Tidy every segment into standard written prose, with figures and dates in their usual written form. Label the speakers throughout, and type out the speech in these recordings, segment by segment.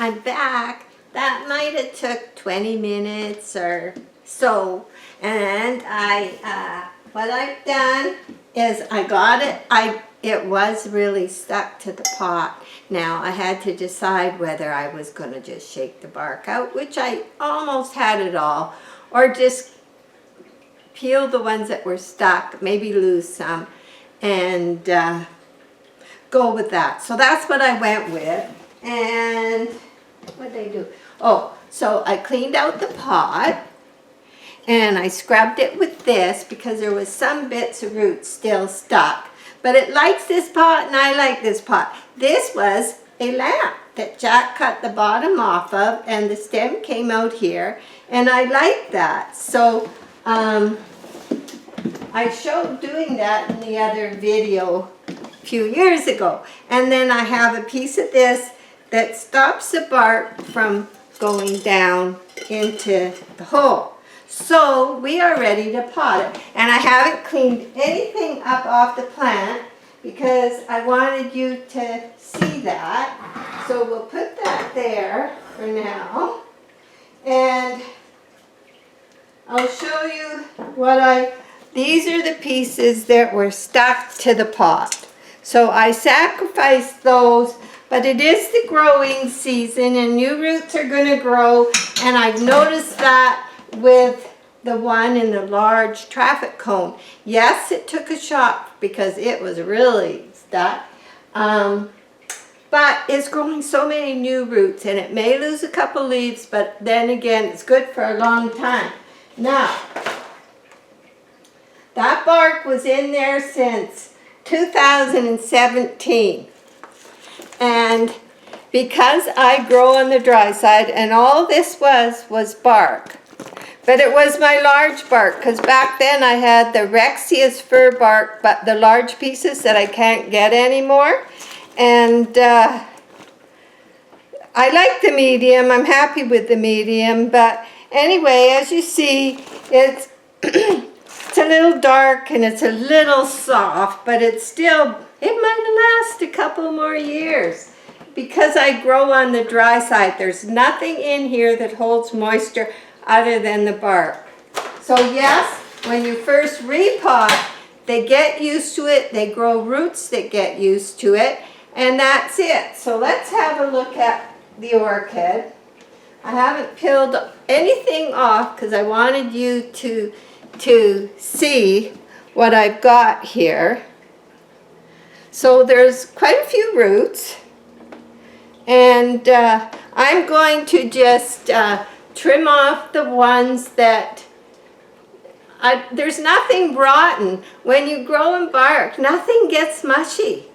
Speaker 1: I'm back. That might have took 20 minutes or so. And what I've done is I got it. It was really stuck to the pot. Now I had to decide whether I was going to just shake the bark out, which I almost had it all, or just peel the ones that were stuck, maybe lose some, and go with that. So that's what I went with. And what did I do? Oh, so I cleaned out the pot and I scrubbed it with this because there was some bits of roots still stuck. But it likes this pot and I like this pot. This was a lamp that Jack cut the bottom off of and the stem came out here, and I like that. So I showed doing that in the other video a few years ago. And then I have a piece of this that stops the bark from going down into the hole. So we are ready to pot it. And I haven't cleaned anything up off the plant because I wanted you to see that. So we'll put that there for now. And I'll show you these are the pieces that were stuck to the pot. So I sacrificed those, but it is the growing season and new roots are going to grow. And I've noticed that with the one in the large traffic cone. Yes, it took a shock because it was really stuck. But it's growing so many new roots, and it may lose a couple leaves, but then again, it's good for a long time. Now, that bark was in there since 2017. And because I grow on the dry side, and all this was bark. But it was my large bark, because back then I had the Rexius fir bark, but the large pieces that I can't get anymore. And I like the medium. I'm happy with the medium. But anyway, as you see, it's it's a little dark and it's a little soft, but it might last a couple more years. Because I grow on the dry side, there's nothing in here that holds moisture other than the bark. So yes, when you first repot, they get used to it. They grow roots that get used to it. And that's it. So let's have a look at the orchid. I haven't peeled anything off because I wanted you to see what I've got here. So there's quite a few roots. And I'm going to just trim off the ones that, there's nothing rotten. When you grow in bark, nothing gets mushy.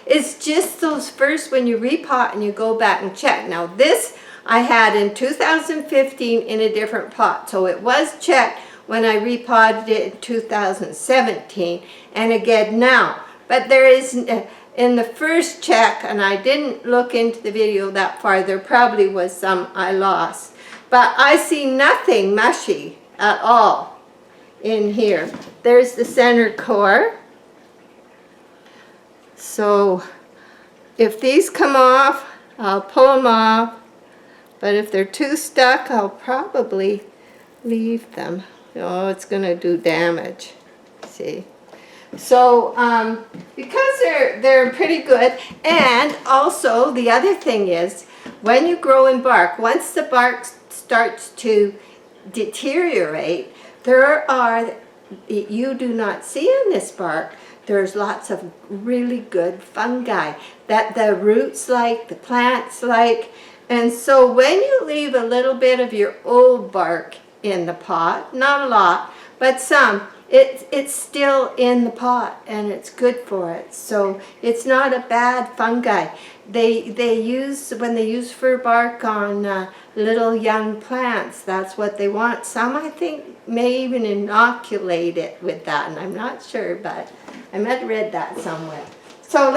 Speaker 1: It's just those first when you repot and you go back and check. Now this I had in 2015 in a different pot. So it was checked when I repotted it in 2017 and again now. But there is, in the first check, and I didn't look into the video that far, there probably was some I lost. But I see nothing mushy at all in here. There's the center core. So if these come off, I'll pull them off. But if they're too stuck, I'll probably leave them. Oh, it's going to do damage. See? So because they're pretty good, and also the other thing is when you grow in bark, once the bark starts to deteriorate, you do not see in this bark, there's lots of really good fungi that the roots like, the plants like. And so when you leave a little bit of your old bark in the pot, not a lot, but some, it's still in the pot and it's good for it. So it's not a bad fungi. When they use fir bark on little young plants, that's what they want. Some I think may even inoculate it with that, and I'm not sure, but I might have read that somewhere. So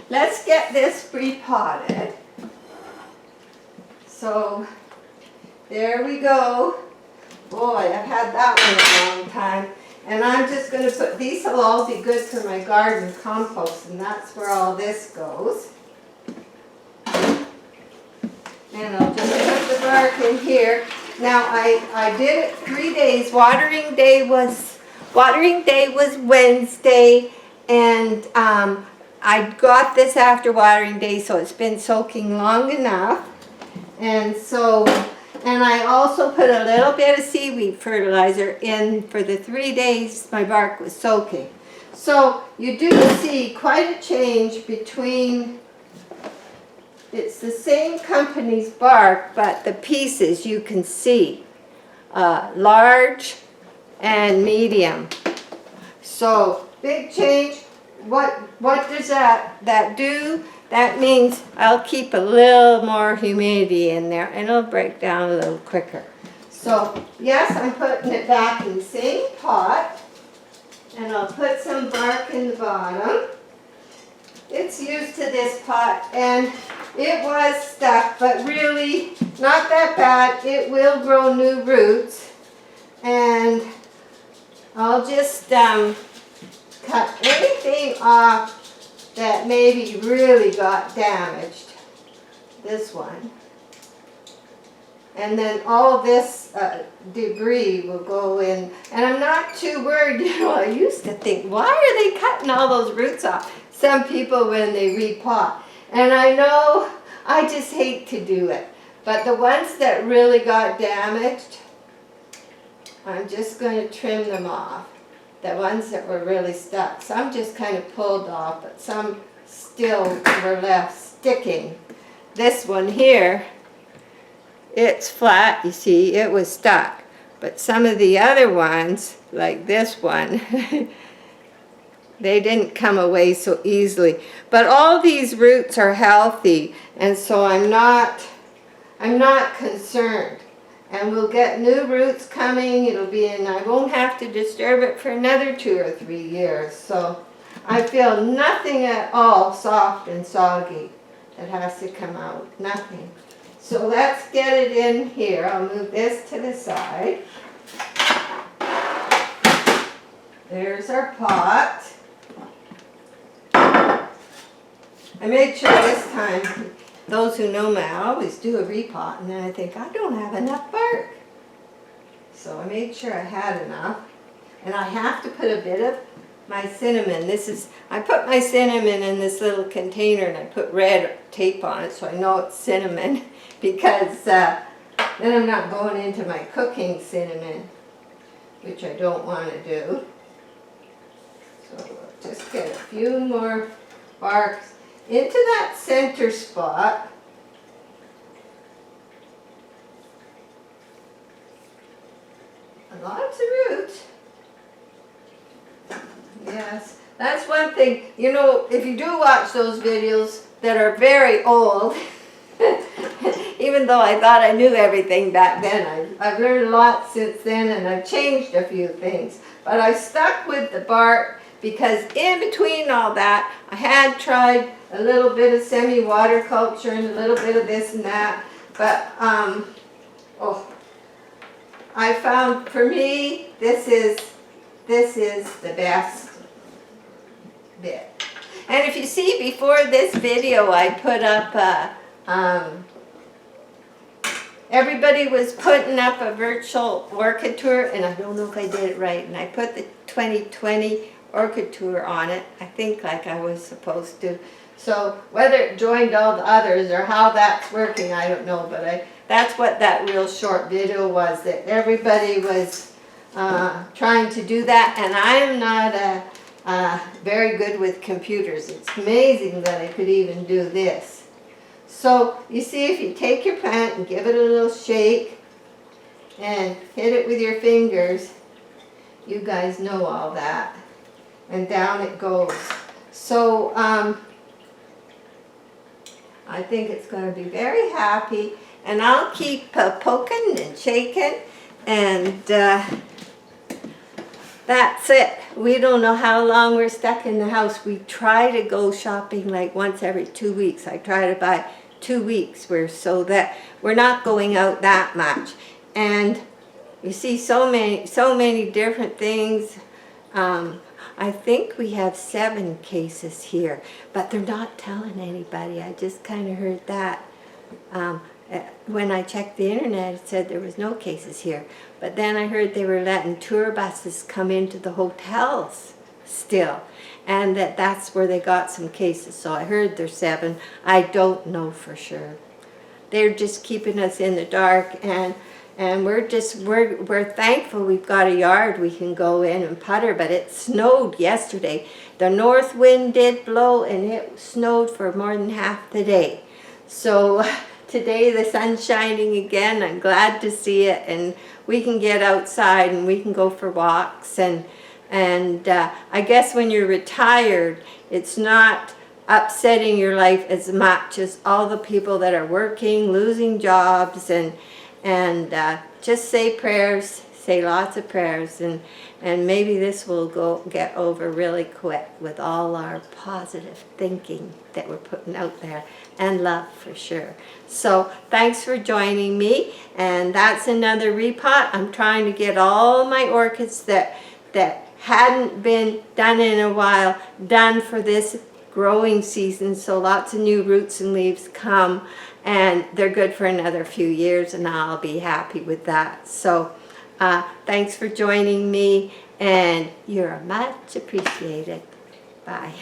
Speaker 1: let's get this repotted. So there we go. Boy, I've had that one a long time. And I'm just going to put, these will all be good for my garden compost, and that's where all this goes. And I'll just put the bark in here. Now I did it 3 days. Watering day was Wednesday, and I got this after watering day, so it's been soaking long enough. And so, and I also put a little bit of seaweed fertilizer in for the 3 days my bark was soaking. So you do see quite a change between, it's the same company's bark, but the pieces you can see, large and medium. So big change. What does that do? That means I'll keep a little more humidity in there and it'll break down a little quicker. So yes, I'm putting it back in the same pot, and I'll put some bark in the bottom. It's used to this pot, and it was stuck, but really not that bad. It will grow new roots, and I'll just cut anything off that maybe really got damaged. This one. And then all this debris will go in. And I'm not too worried. You know, I used to think, why are they cutting all those roots off? Some people when they repot. And I know, I just hate to do it. But the ones that really got damaged, I'm just going to trim them off. The ones that were really stuck. Some just kind of pulled off, but some still were left sticking. This one here, it's flat, you see, it was stuck. But some of the other ones, like this one, they didn't come away so easily. But all these roots are healthy, and so I'm not concerned. And we'll get new roots coming. It'll be in, I won't have to disturb it for another 2 or 3 years. So I feel nothing at all soft and soggy that has to come out. Nothing. So let's get it in here. I'll move this to the side. There's our pot. I made sure this time, those who know me, I always do a repot, and then I think, I don't have enough bark. So I made sure I had enough. And I have to put a bit of my cinnamon. I put my cinnamon in this little container, and I put red tape on it so I know it's cinnamon, because then I'm not going into my cooking cinnamon, which I don't want to do. So we'll just get a few more barks into that center spot. Lots of roots. Yes, that's one thing. You know, if you do watch those videos that are very old, even though I thought I knew everything back then, I've learned a lot since then, and I've changed a few things. But I stuck with the bark because in between all that, I had tried a little bit of semi-water culture and a little bit of this and that. But, I found, for me, this is the best bit. And if you see, before this video, I put up everybody was putting up a virtual orchid tour, and I don't know if I did it right, and I put the 2020 orchid tour on it, I think, like I was supposed to. So whether it joined all the others or how that's working, I don't know, but that's what that real short video was, that everybody was trying to do that, and I'm not very good with computers. It's amazing that I could even do this. So you see, if you take your plant and give it a little shake and hit it with your fingers, you guys know all that, and down it goes. So I think it's going to be very happy, and I'll keep poking and shaking, and that's it. We don't know how long we're stuck in the house. We try to go shopping like once every 2 weeks. I try to buy 2 weeks so that we're not going out that much. And you see so many different things. I think we have 7 cases here, but they're not telling anybody. I just kind of heard that. when I checked the internet, it said there was no cases here. But then I heard they were letting tour buses come into the hotels still, and that's where they got some cases. So I heard there's 7. I don't know for sure. They're just keeping us in the dark, and we're thankful we've got a yard we can go in and putter. But it snowed yesterday. The north wind did blow, and it snowed for more than half the day. So today the sun's shining again. I'm glad to see it, and we can get outside and we can go for walks. And I guess when you're retired, it's not upsetting your life as much as all the people that are working, losing jobs, and just say prayers, say lots of prayers, and maybe this will get over really quick with all our positive thinking that we're putting out there, and love for sure. So thanks for joining me, and that's another repot. I'm trying to get all my orchids that hadn't been done in a while done for this growing season, so lots of new roots and leaves come, and they're good for another few years, and I'll be happy with that. So thanks for joining me, and you're much appreciated. Bye.